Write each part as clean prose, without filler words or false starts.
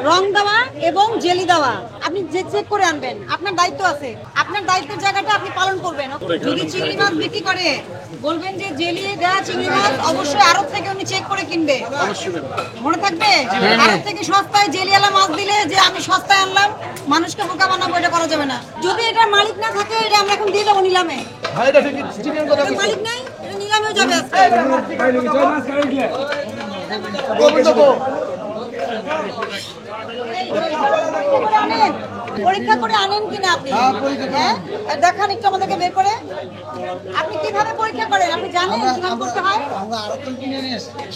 রং দেওয়া এবং জেলি দেওয়া আপনি যে চেক করে আনবেন, আপনার দায়িত্ব আছে, আপনার দায়িত্বের জায়গাটা আপনি পালন করবেন। যদি চিংড়ি মাছ বিক্রি করে বলবেন যে জেলি দেওয়া চিংড়ি মাছ অবশ্যই আড়ত থেকে উনি চেক করে কিনবে, মনে থাকবে। আড়ত থেকে সস্তায় জেলিওয়ালা মাছ দিলে যে আমি সস্তায় আনলাম মানুষকে বোকা বানাবো, এটা করা যাবে না। যদি এটার মালিক না থাকে এটা আমরা এখন দিয়ে দেবো নিলামে। মালিক নাই, এটা নিলামেও যাবে পরীক্ষা করে আনেন কিনা আপনি? হ্যাঁ, দেখান একটু আমাদেরকে বের করে। আপনি কিভাবে পরীক্ষা করেন? আপনি জানেন কিভাবে করতে হয়?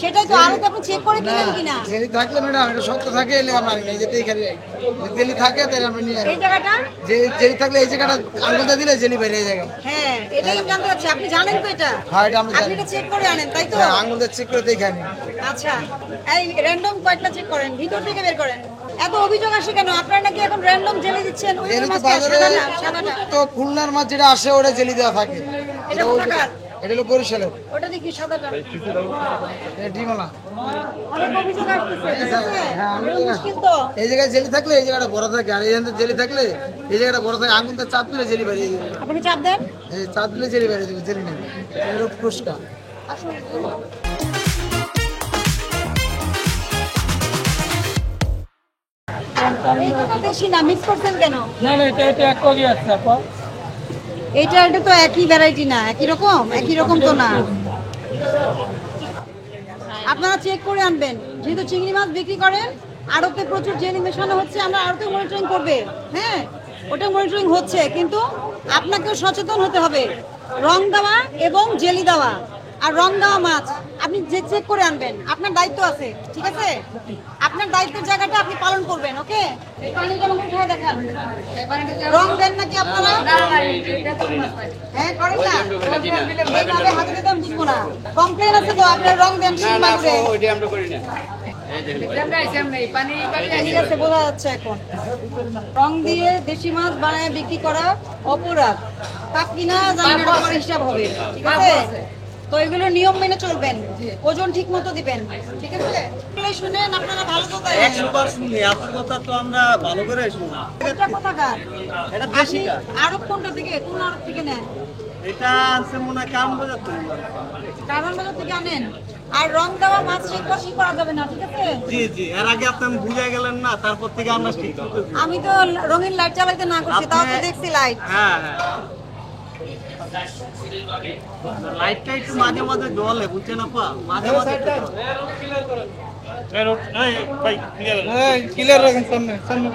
সেটাই তো, আরো আপনি চেক করে কিনেন কিনা? জেলি থাকলে ম্যাডাম এটা শক্ত থাকে, এলে আমরা নিয়ে যেতেই খালি জেলি থাকে তাহলে আমরা নিয়ে এই জায়গাটা জেলি থাকলে এই জায়গাটা আঙুলটা দিলে জেলি বেরিয়ে যায়। হ্যাঁ, এটাই আমি জানতে চাচ্ছি, আপনি জানেন তো এটা? হ্যাঁ, এটা আমরা আপনি এটা চেক করে আনেন তাই তো? আঙুলটা চেক করে দেখাই। আচ্ছা, এই র্যান্ডম কয়েকটা চেক করেন, ভিতর থেকে বের করেন। এত অভিযোগ আসে কেন? আপনারা নাকি এখন র্যান্ডম জেলি দিচ্ছেন? ওই জেলি তো মাছটা বাজারে সাদাটা তো খুলনার মাছ যেটা আসে ওটা জেলি দেওয়া থাকে। এটা কোথাকার? এটা হলো বরিশালের, ওটা দেখি সাদাটা। এটা ডিমলা। অনেক অভিযোগ আসতেছে, ঠিক আছে? এটা মুশকিল তো। এই জায়গায় জেলি থাকলে এই জায়গাটা বড় থাকে, আর এই জায়গায় জেলি থাকলে এই জায়গাটা বড় থাকে। আঙুলটা চাপ দিলে জেলি বেরিয়ে যাবে। আপনি চাপ দেন। এই চাপ দিলে জেলি বেরিয়ে যাবে, জেলি নেই। এটা হলো ফুসকা। আসুন। এইটা তো দেশি না, মিক্স করছেন কেন? না না, এটা এক কেজি আছে আপা। এটা তো একই ভ্যারাইটি না, একই রকম তো না। আপনারা চেক করে আনবেন, যেহেতু চিংড়ি মাছ বিক্রি করেন আড়তে প্রচুর জেলি মেশানো হচ্ছে, আমরা আড়তে মনিটরিং করবে। হ্যাঁ, ওটা মনিটরিং হচ্ছে, কিন্তু আপনাকেও সচেতন হতে হবে। রং দেওয়া এবং জেলি দেওয়া আর রং দেওয়া মাছ আপনি যে চেক করে আনবেন, আপনার দায়িত্ব আছে, ঠিক আছে? আপনার দায়িত্বের জায়গাটা আপনি পালন করবেন। ওকে, এই পানিটা আমাকে উঠায় দেখান। রং দেন নাকি আপনারা? হ্যাঁ, করেন না? এইভাবে হাতে দিতে আমি বুঝবো না। কমপ্লেন আছে তো, আপনার রং দেন ঠিক মাত্রে। ঠিক আছে, বোঝা যাচ্ছে এখন। রং দিয়ে দেশি মাছ বানায় বিক্রি করা অপরাধ, পাপ কিনা জানেন, এটা পরে হিসাব হবে, ঠিক আছে? তো এগুলো নিয়ম মেনে চলবেন, ওজন ঠিক মতো দিবেন, ঠিক আছে? এগুলো শুনেন, আপনারা ভালো কথা বলেন। 100বার শুনি, আপনার কথা তো আমরা ভালো করে শুনি। এটা কোথাকার? এটা দেশিটা। আরব কোনটা থেকে, কোন আরব থেকে নেন? এটা আনছে মনে হয় কারণ বাজার থেকে। কারণ বাজার থেকে আনেন। আর রং দেওয়া মাছ ঠিক করা যাবে না, ঠিক আছে? জি জি, এর আগে আপনি বুঝে গেলেন না, তারপর থেকে আমরা ঠিক করতেছি। আমি তো রঙিন লাইট চালাইতে না করছি, তাও তো দেখছি লাইট। হ্যাঁ হ্যাঁ, লাইটটা একটু মাঝে মাঝে জ্বলে, বুঝছেন আপা, মাঝে মাঝে একটু জ্বলে। ক্লিয়ার রাখেন সামনে সামনে।